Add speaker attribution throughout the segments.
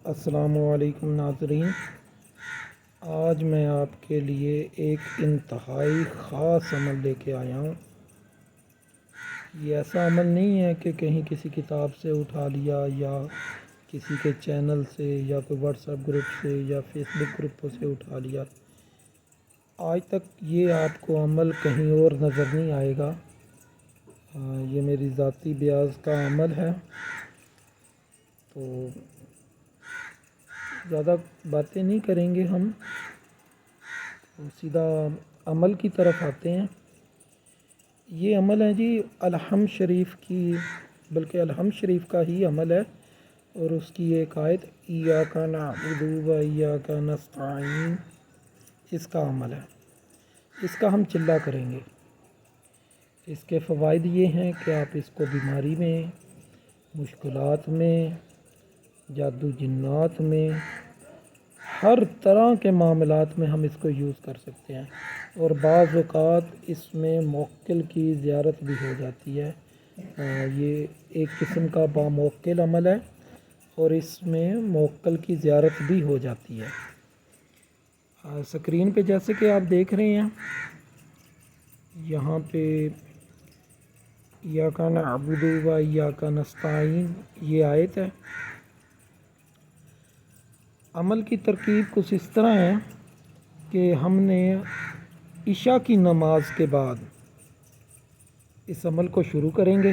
Speaker 1: السلام علیکم ناظرین، آج میں آپ کے لیے ایک انتہائی خاص عمل لے کے آیا ہوں۔ یہ ایسا عمل نہیں ہے کہ کہیں کسی کتاب سے اٹھا لیا یا کسی کے چینل سے یا کوئی واٹس ایپ گروپ سے یا فیس بک گروپوں سے اٹھا لیا۔ آج تک یہ آپ کو عمل کہیں اور نظر نہیں آئے گا۔ یہ میری ذاتی بیاض کا عمل ہے، تو زیادہ باتیں نہیں کریں گے، ہم سیدھا عمل کی طرف آتے ہیں۔ یہ عمل ہے جی الحمد شریف کی، بلکہ الحمد شریف کا ہی عمل ہے، اور اس کی ایک آیت ایاک نعبد و ایاک نستعین، اس کا عمل ہے۔ اس کا ہم چلہ کریں گے۔ اس کے فوائد یہ ہیں کہ آپ اس کو بیماری میں، مشکلات میں، جادو جنات میں، ہر طرح کے معاملات میں ہم اس کو یوز کر سکتے ہیں، اور بعض اوقات اس میں موکل کی زیارت بھی ہو جاتی ہے۔ یہ ایک قسم کا باموکل عمل ہے، اور اس میں موکل کی زیارت بھی ہو جاتی ہے۔ اسکرین پہ جیسے کہ آپ دیکھ رہے ہیں، یہاں پہ ایاک نعبد و ایاک نستعین یہ آیت ہے۔ عمل کی ترکیب کچھ اس طرح ہے کہ ہم نے عشاء کی نماز کے بعد اس عمل کو شروع کریں گے۔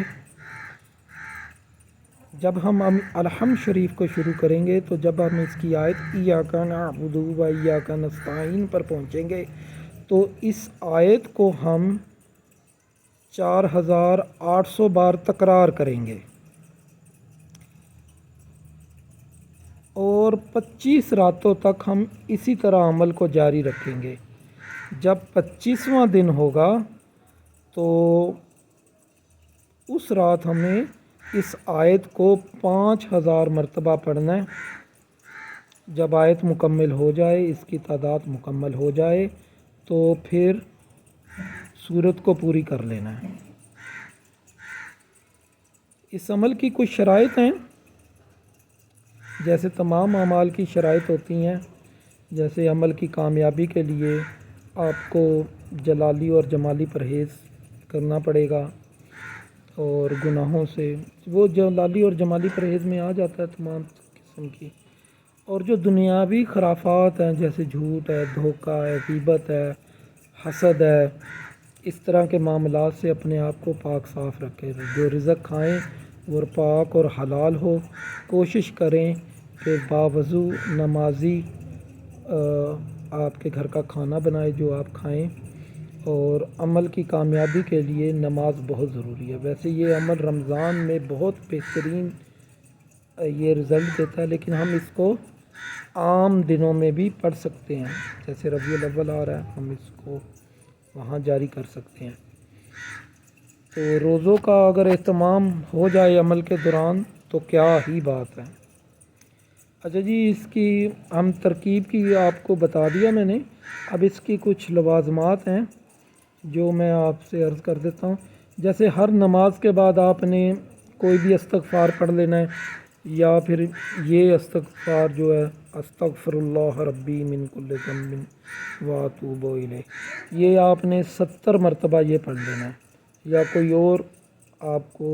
Speaker 1: جب ہم الحمد شریف کو شروع کریں گے تو جب ہم اس کی آیت ایاک نعبد و ایاک نستعین پر پہنچیں گے تو اس آیت کو ہم 4800 بار تکرار کریں گے، اور 25 راتوں تک ہم اسی طرح عمل کو جاری رکھیں گے۔ جب 25واں دن ہوگا تو اس رات ہمیں اس آیت کو 5000 مرتبہ پڑھنا ہے۔ جب آیت مکمل ہو جائے، اس کی تعداد مکمل ہو جائے تو پھر سورت کو پوری کر لینا ہے۔ اس عمل کی کچھ شرائط ہیں، جیسے تمام اعمال کی شرائط ہوتی ہیں۔ جیسے عمل کی کامیابی کے لیے آپ کو جلالی اور جمالی پرہیز کرنا پڑے گا، اور گناہوں سے وہ جلالی اور جمالی پرہیز میں آ جاتا ہے تمام قسم کی، اور جو دنیاوی خرافات ہیں جیسے جھوٹ ہے، دھوکہ ہے، غیبت ہے، حسد ہے، اس طرح کے معاملات سے اپنے آپ کو پاک صاف رکھیں۔ جو رزق کھائیں وہ پاک اور حلال ہو۔ کوشش کریں کہ باوضو نمازی آپ کے گھر کا کھانا بنائے جو آپ کھائیں، اور عمل کی کامیابی کے لیے نماز بہت ضروری ہے۔ ویسے یہ عمل رمضان میں بہت بہترین یہ رزلٹ دیتا ہے، لیکن ہم اس کو عام دنوں میں بھی پڑھ سکتے ہیں۔ جیسے ربیع الاول آ رہا ہے، ہم اس کو وہاں جاری کر سکتے ہیں۔ تو روزوں کا اگر اہتمام ہو جائے عمل کے دوران تو کیا ہی بات ہے۔ اچھا جی، اس کی ہم ترکیب کی آپ کو بتا دیا میں نے۔ اب اس کی کچھ لوازمات ہیں جو میں آپ سے عرض کر دیتا ہوں۔ جیسے ہر نماز کے بعد آپ نے کوئی بھی استغفار پڑھ لینا ہے، یا پھر یہ استغفار جو ہے استغفر اللہ ربی من کل ذنب واتوب الیہ، یہ آپ نے 70 مرتبہ یہ پڑھ لینا ہے، یا کوئی اور آپ کو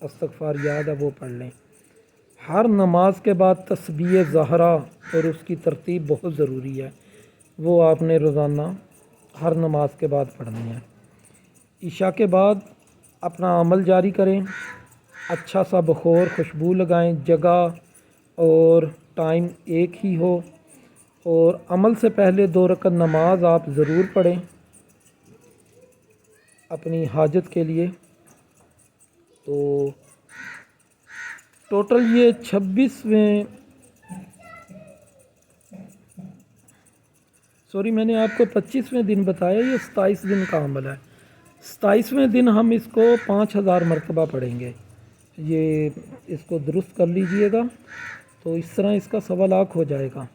Speaker 1: استغفار یاد ہے وہ پڑھ لیں۔ ہر نماز کے بعد تسبیح زہرا اور اس کی ترتیب بہت ضروری ہے، وہ آپ نے روزانہ ہر نماز کے بعد پڑھنی ہے۔ عشاء کے بعد اپنا عمل جاری کریں، اچھا سا بخور خوشبو لگائیں، جگہ اور ٹائم ایک ہی ہو، اور عمل سے پہلے 2 رکعت نماز آپ ضرور پڑھیں اپنی حاجت کے لیے۔ تو ٹوٹل یہ میں نے آپ کو 25ویں دن بتایا، یہ 27 دن کا عمل ہے۔ 27ویں دن ہم اس کو 5000 مرتبہ پڑھیں گے۔ یہ اس کو درست کر لیجئے گا، تو اس طرح اس کا 1.25 لاکھ ہو جائے گا۔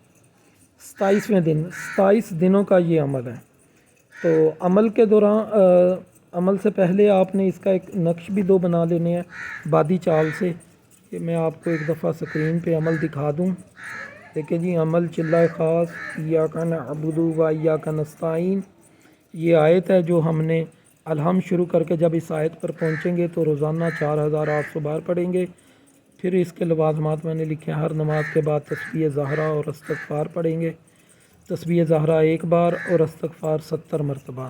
Speaker 1: 27ویں دن، 27 دنوں کا یہ عمل ہے۔ تو عمل کے دوران عمل سے پہلے آپ نے اس کا ایک نقش بھی 2 بنا لینے ہیں بادی چال سے، یہ میں آپ کو ایک دفعہ سکرین پہ عمل دکھا دوں. دیکھیں جی عمل چلہ خاص ایاک نعبد و ایاک نستعین، یہ آیت ہے جو ہم نے الحمد شروع کر کے جب اس آیت پر پہنچیں گے تو روزانہ 4800 بار پڑھیں گے. پھر اس کے لوازمات میں نے لکھے ہیں، ہر نماز کے بعد تسبیح زہرا اور استغفار پڑھیں گے. تسبیح زہرا 1 بار اور استغفار 70 مرتبہ.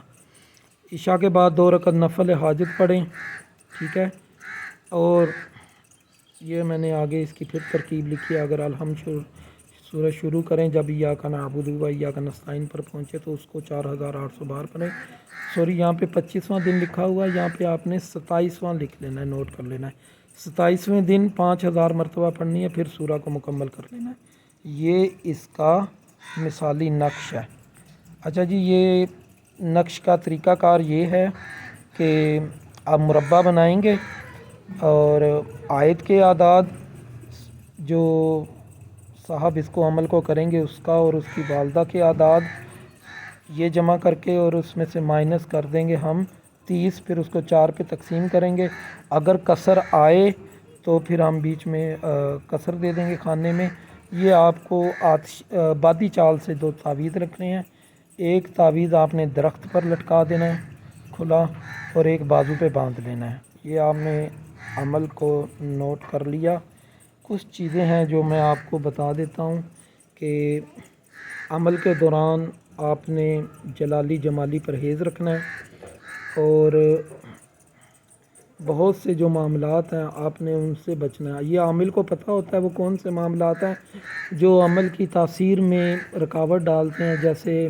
Speaker 1: عشاء کے بعد 2 رکعت نفل حاجت پڑھیں، ٹھیک ہے. اور یہ میں نے آگے اس کی پھر ترکیب لکھی ہے. اگر الحمد سورہ شروع کریں جب ایاک نعبد و ایاک نستعین پر پہنچے تو اس کو 4800 بار پڑھیں. سوری یہاں پہ 25واں دن لکھا ہوا ہے، یہاں پہ آپ نے 27واں لکھ لینا ہے، نوٹ کر لینا ہے. 27ویں دن 5000 مرتبہ پڑھنی ہے، پھر سورہ کو مکمل کر لینا ہے. یہ اس کا مثالی نقش ہے. اچھا جی، یہ نقش کا طریقہ کار یہ ہے کہ آپ مربع بنائیں گے اور آیت کے اعداد جو صاحب اس کو عمل کو کریں گے اس کا اور اس کی والدہ کے اعداد یہ جمع کر کے اور اس میں سے مائنس کر دیں گے ہم 30، پھر اس کو 4 پہ تقسیم کریں گے. اگر کسر آئے تو پھر ہم بیچ میں کسر دے دیں گے خانے میں. یہ آپ کو بادی چال سے 2 تعویذ رکھنے ہیں. ایک تعویذ آپ نے درخت پر لٹکا دینا ہے کھلا، اور ایک بازو پہ باندھ لینا ہے. یہ آپ نے عمل کو نوٹ کر لیا. کچھ چیزیں ہیں جو میں آپ کو بتا دیتا ہوں کہ عمل کے دوران آپ نے جلالی جمالی پرہیز رکھنا ہے، اور بہت سے جو معاملات ہیں آپ نے ان سے بچنا ہے. یہ عامل کو پتہ ہوتا ہے وہ کون سے معاملات ہیں جو عمل کی تاثیر میں رکاوٹ ڈالتے ہیں. جیسے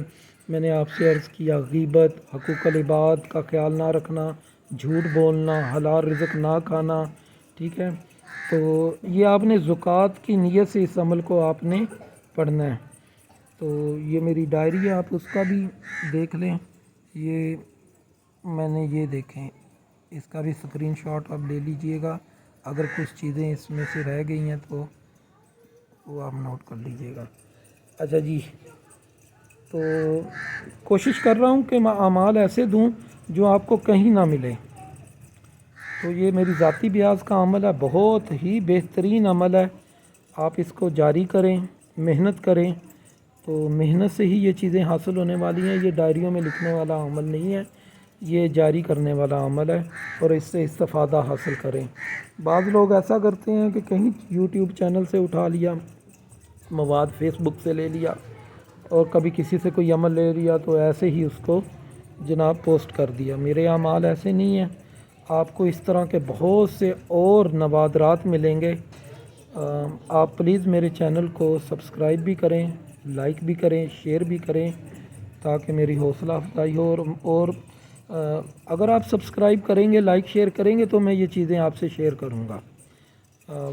Speaker 1: میں نے آپ سے عرض کیا، غیبت، حقوق العباد کا خیال نہ رکھنا، جھوٹ بولنا، حلال رزق نہ کھانا، ٹھیک ہے. تو یہ آپ نے زکوٰۃ کی نیت سے اس عمل کو آپ نے پڑھنا ہے. تو یہ میری ڈائری ہے، آپ اس کا بھی دیکھ لیں. یہ میں نے یہ دیکھیں، اس کا بھی اسکرین شاٹ آپ لے لیجئے گا. اگر کچھ چیزیں اس میں سے رہ گئی ہیں تو وہ آپ نوٹ کر لیجئے گا. اچھا جی، تو کوشش کر رہا ہوں کہ میں اعمال ایسے دوں جو آپ کو کہیں نہ ملے. تو یہ میری ذاتی بیاض کا عمل ہے، بہت ہی بہترین عمل ہے. آپ اس کو جاری کریں، محنت کریں، تو محنت سے ہی یہ چیزیں حاصل ہونے والی ہیں. یہ ڈائریوں میں لکھنے والا عمل نہیں ہے، یہ جاری کرنے والا عمل ہے، اور اس سے استفادہ حاصل کریں. بعض لوگ ایسا کرتے ہیں کہ کہیں یوٹیوب چینل سے اٹھا لیا مواد، فیس بک سے لے لیا، اور کبھی کسی سے کوئی عمل لے لیا تو ایسے ہی اس کو جناب پوسٹ کر دیا. میرے اعمال ایسے نہیں ہیں. آپ کو اس طرح کے بہت سے اور نوادرات ملیں گے. آپ پلیز میرے چینل کو سبسکرائب بھی کریں، لائک بھی کریں، شیئر بھی کریں، تاکہ میری حوصلہ افزائی ہو. اور اگر آپ سبسکرائب کریں گے، لائک شیئر کریں گے تو میں یہ چیزیں آپ سے شیئر کروں گا.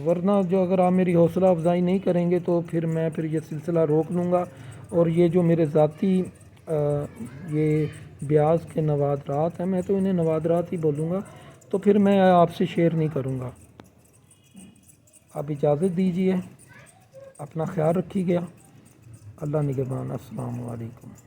Speaker 1: ورنہ جو اگر آپ میری حوصلہ افزائی نہیں کریں گے تو پھر میں یہ سلسلہ روک لوں گا. اور یہ جو میرے ذاتی یہ بیاض کے نوادرات ہیں، میں تو انہیں نوادرات ہی بولوں گا، تو پھر میں آپ سے شیئر نہیں کروں گا. آپ اجازت دیجیے، اپنا خیال رکھیے گا. اللہ نگہبان. السلام علیکم.